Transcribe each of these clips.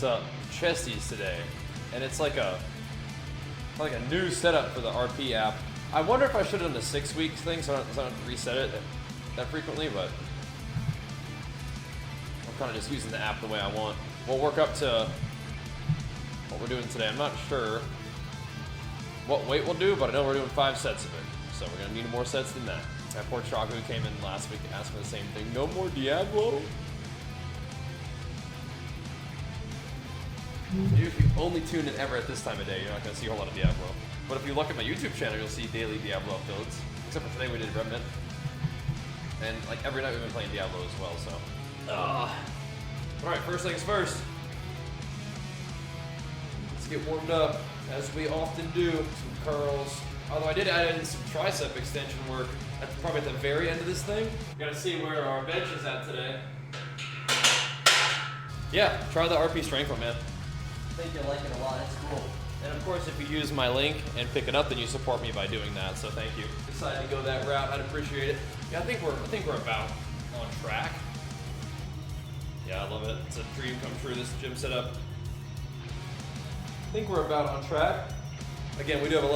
What's up? Chesties today, and it's like a new setup for the RP app. I wonder if I should have done the 6 weeks thing so I don't have to reset it that frequently, but I'm kind of just using the app the way I want. We'll work up to what we're doing today. I'm not sure what weight we'll do, but I know we're doing 5 sets of it, so we're gonna need more sets than that. That poor Chaco who came in last week and asked for the same thing. No more Diablo? If you only tune in ever at this time of day, you're not going to see a whole lot of Diablo. But if you look at my YouTube channel, you'll see daily Diablo uploads. Except for today we did Remnant. And like every night we've been playing Diablo as well, so. Alright, first things first. Let's get warmed up, as we often do. Some curls. Although I did add in some tricep extension work at probably at the very end of this thing. Gotta see where our bench is at today. Yeah, try the RP strength one, man. I think you'll like it a lot. It's cool. And of course, if you use my link and pick it up, then you support me by doing that. So thank you. Decided to go that route. I'd appreciate it. Yeah, I think we're about on track. Yeah, I love it. It's a dream come true. This gym setup. I think we're about on track. Again, we do have a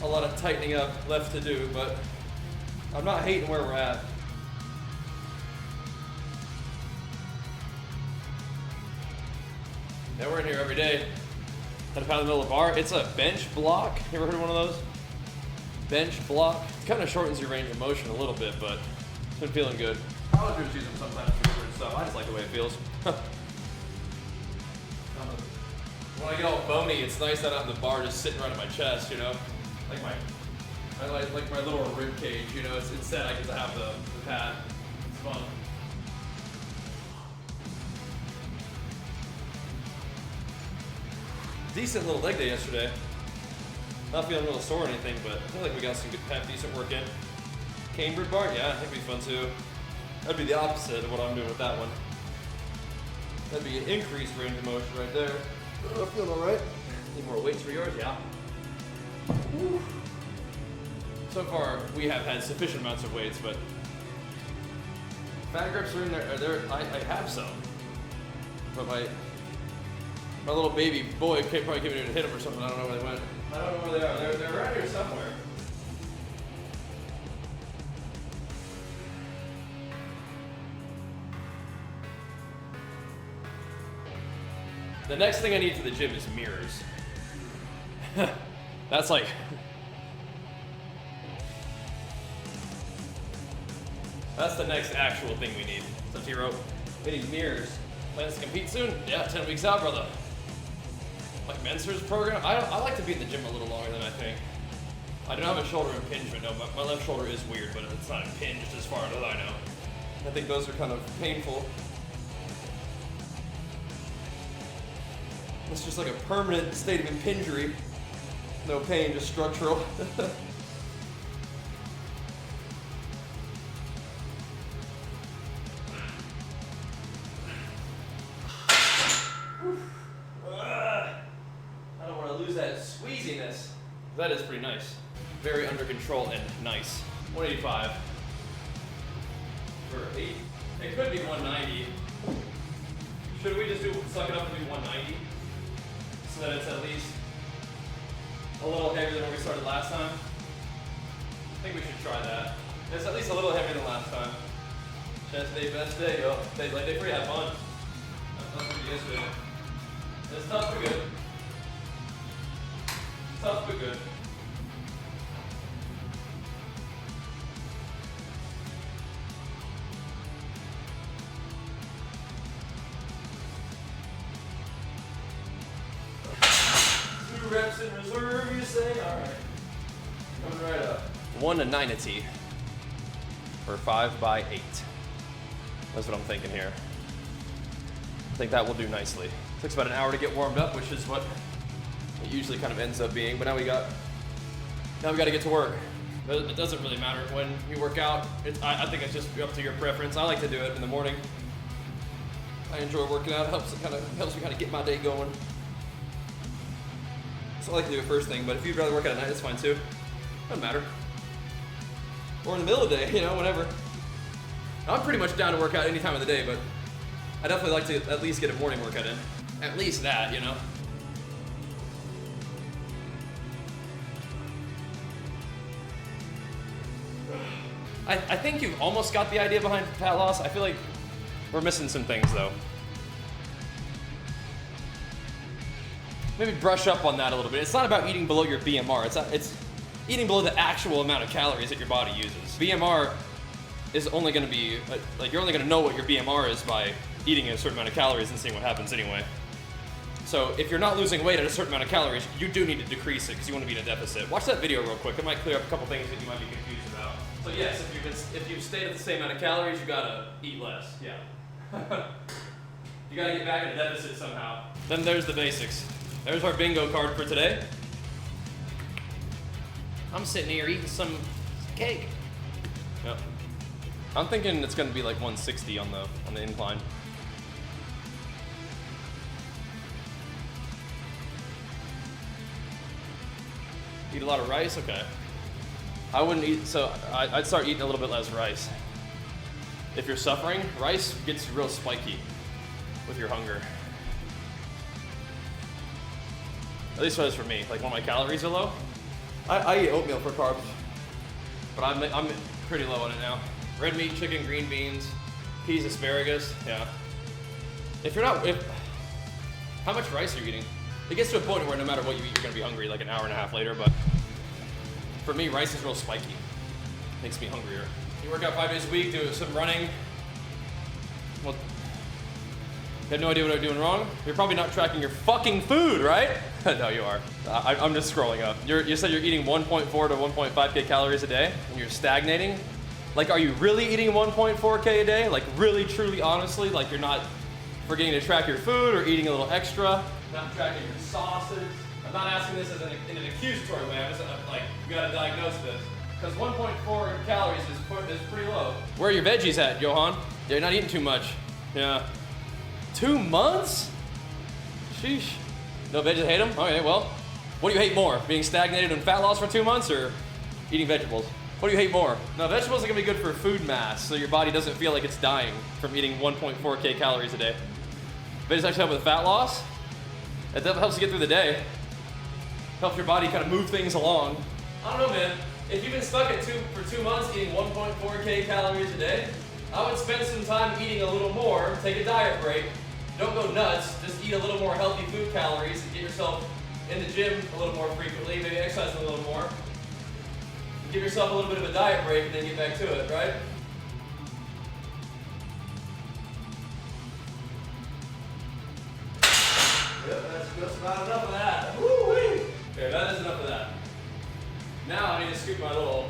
lot of tightening up left to do, but I'm not hating where we're at. Yeah, we're in here every day. 10 pound in the middle of the bar. It's a bench block. You ever heard of one of those? Bench block. It kind of shortens your range of motion a little bit, but it's been feeling good. College use them sometimes for different stuff. I just like the way it feels. When I get all bony, it's nice that I'm in the bar just sitting right on my chest, you know? I like my little rib cage, you know? It's instead I get to have the pad. It's fun. Decent little leg day yesterday. Not feeling a little sore or anything, but I feel like we got some good decent work in. Cambridge bar, yeah, I think it'd be fun too. That'd be the opposite of what I'm doing with that one. That'd be an increased range of motion right there. Oh, feeling all right. Need more weights for yours, yeah. Woo. So far, we have had sufficient amounts of weights, but fat grips are in there. I have some, but my little baby boy probably came in here to hit him or something. I don't know where they went. I don't know where they are. They're around here somewhere. The next thing I need for the gym is mirrors. That's like... That's the next actual thing we need. So T-Rope, we need mirrors. Plans to compete soon? Yeah, 10 weeks out, brother. Like Mentor's program? I like to be in the gym a little longer than I think. I don't have a shoulder impingement. No, my left shoulder is weird, but it's not impinged as far as I know. I think those are kind of painful. It's just like a permanent state of impingery. No pain, just structural. I don't want to lose that squeeziness. That is pretty nice. Very under control and nice. 185 for 8. It could be 190. Should we just suck it up and do 190? So that it's at least a little heavier than when we started last time. I think we should try that. It's at least a little heavier than last time. Chest day, best day, yo. Like day 3 had fun. That's what you yesterday. It's tough but good. Tough but good. Reps in reserve, you say? Alright. Coming right up. 1 to 90 for 5 by 8. That's what I'm thinking here. I think that will do nicely. Takes about an hour to get warmed up, which is what it usually kind of ends up being. But now we got to get to work. It doesn't really matter when you work out. I think it's just up to your preference. I like to do it in the morning. I enjoy working out. It helps me kind of get my day going. So I like to do it first thing, but if you'd rather work out at night, that's fine too. Doesn't matter. Or in the middle of the day, you know, whatever. I'm pretty much down to work out any time of the day, but I definitely like to at least get a morning workout in. At least that, you know? I think you've almost got the idea behind fat loss. I feel like we're missing some things though. Maybe brush up on that a little bit. It's not about eating below your BMR. It's eating below the actual amount of calories that your body uses. BMR is only going to be, like, you're only going to know what your BMR is by eating a certain amount of calories and seeing what happens anyway. So if you're not losing weight at a certain amount of calories, you do need to decrease it because you want to be in a deficit. Watch that video real quick. It might clear up a couple things that you might be confused about. So yes, if you've stayed at the same amount of calories, you gotta eat less. Yeah. You gotta get back in a deficit somehow. Then there's the basics. There's our bingo card for today. I'm sitting here eating some cake. Yep. I'm thinking it's gonna be like 160 on the incline. Eat a lot of rice? Okay. I wouldn't eat, so I'd start eating a little bit less rice. If you're suffering, rice gets real spiky with your hunger. At least what it is for me. Like when my calories are low, I eat oatmeal for carbs, but I'm pretty low on it now. Red meat, chicken, green beans, peas, asparagus, yeah. How much rice are you eating? It gets to a point where no matter what you eat, you're gonna be hungry like an hour and a half later, but for me, rice is real spiky. Makes me hungrier. You work out 5 days a week, do some running. Well, you have no idea what I'm doing wrong? You're probably not tracking your fucking food, right? No, you are. I'm just scrolling up. You said you're eating 1.4 to 1.5K calories a day, and you're stagnating? Like, are you really eating 1.4K a day? Like, really, truly, honestly? Like, you're not forgetting to track your food or eating a little extra? Not tracking your sauces? I'm not asking this in an accusatory way. I'm just like, you gotta diagnose this. Because 1.4 calories is pretty low. Where are your veggies at, Johan? You're not eating too much. Yeah. 2 months? Sheesh. No veggies, hate them? Okay, well, what do you hate more? Being stagnated in fat loss for 2 months or eating vegetables? What do you hate more? No, vegetables are gonna be good for food mass, so your body doesn't feel like it's dying from eating 1.4K calories a day. Veggies actually help with fat loss. It definitely helps you get through the day. Helps your body kind of move things along. I don't know, man. If you've been stuck for 2 months eating 1.4K calories a day, I would spend some time eating a little more, take a diet break. Don't go nuts, just eat a little more healthy food calories and get yourself in the gym a little more frequently, maybe exercise a little more. Give yourself a little bit of a diet break and then get back to it, right? Yep, that's about enough of that. Woo-wee! Okay, that is enough of that. Now I need to scoop my little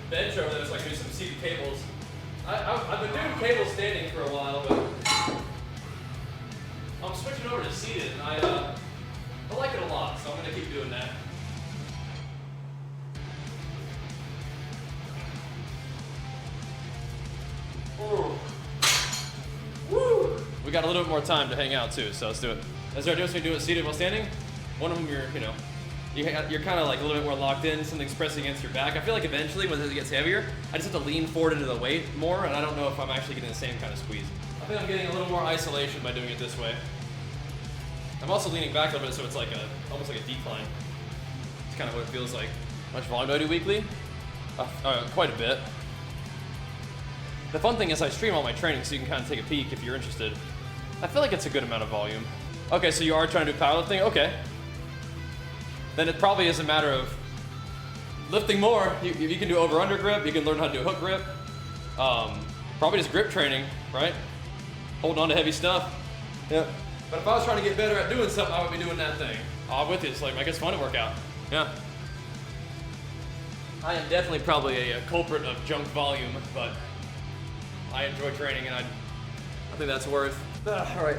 bench over there so I can do some seated cables. I've been doing cable standing for a while, but I'm switching over to seated, and I like it a lot, so I'm going to keep doing that. Ooh. Woo! We got a little bit more time to hang out too, so let's do it. Is there a difference between doing it seated while standing? One of them you're kind of like a little bit more locked in, something's pressing against your back. I feel like eventually when it gets heavier, I just have to lean forward into the weight more, and I don't know if I'm actually getting the same kind of squeeze. I think I'm getting a little more isolation by doing it this way. I'm also leaning back a little bit, so it's like almost like a decline. It's kind of what it feels like. How much volume do I do weekly? Quite a bit. The fun thing is I stream all my training, so you can kind of take a peek if you're interested. I feel like it's a good amount of volume. Okay, so you are trying to do powerlifting? Okay. Then it probably is a matter of lifting more. You can do over-under grip, you can learn how to do hook grip. Probably just grip training, right? Holding on to heavy stuff. Yeah. But if I was trying to get better at doing something, I would be doing that thing. I'm with you, it's like, it's fun to work out. Yeah. I am definitely probably a culprit of junk volume, but I enjoy training and I think that's worth. All right.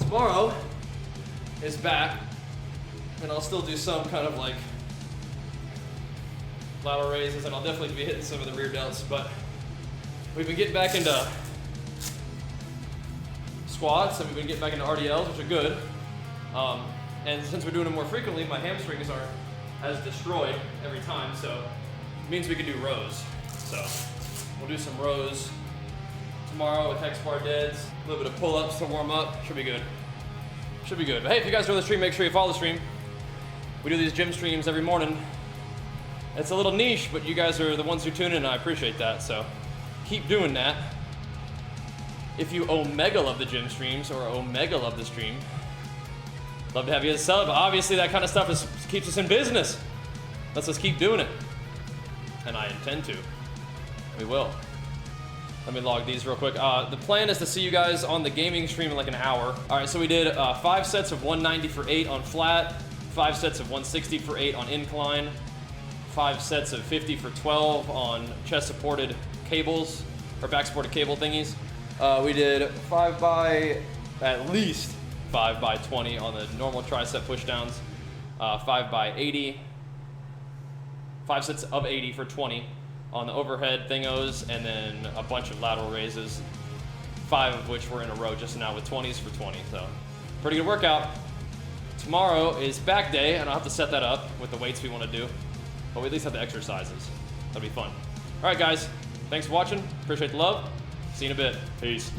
Tomorrow is back. And I'll still do some kind of like lateral raises, and I'll definitely be hitting some of the rear delts, but we've been getting back into squats, and we've been getting back into RDLs, which are good. And since we're doing them more frequently, my hamstrings aren't as destroyed every time, so it means we can do rows. So we'll do some rows tomorrow with hex bar deads, a little bit of pull-ups to warm up. Should be good. Should be good. But hey, if you guys enjoy the stream, make sure you follow the stream. We do these gym streams every morning. It's a little niche, but you guys are the ones who tune in, and I appreciate that. So keep doing that. If you omega love the gym streams or omega love the stream, love to have you as a sub. Obviously, that kind of stuff keeps us in business. Let's just keep doing it. And I intend to. We will. Let me log these real quick. The plan is to see you guys on the gaming stream in like an hour. All right, so we did 5 sets of 190 for 8 on flat, 5 sets of 160 for 8 on incline, 5 sets of 50 for 12 on chest-supported cables, or back-supported cable thingies. We did at least 5 by 20 on the normal tricep pushdowns, 5 by 80, 5 sets of 80 for 20 on the overhead thingos, and then a bunch of lateral raises, 5 of which were in a row just now with 20s for 20. So pretty good workout. Tomorrow is back day, and I'll have to set that up with the weights we want to do, but we at least have the exercises. That'll be fun. All right, guys, thanks for watching. Appreciate the love. See you in a bit. Peace.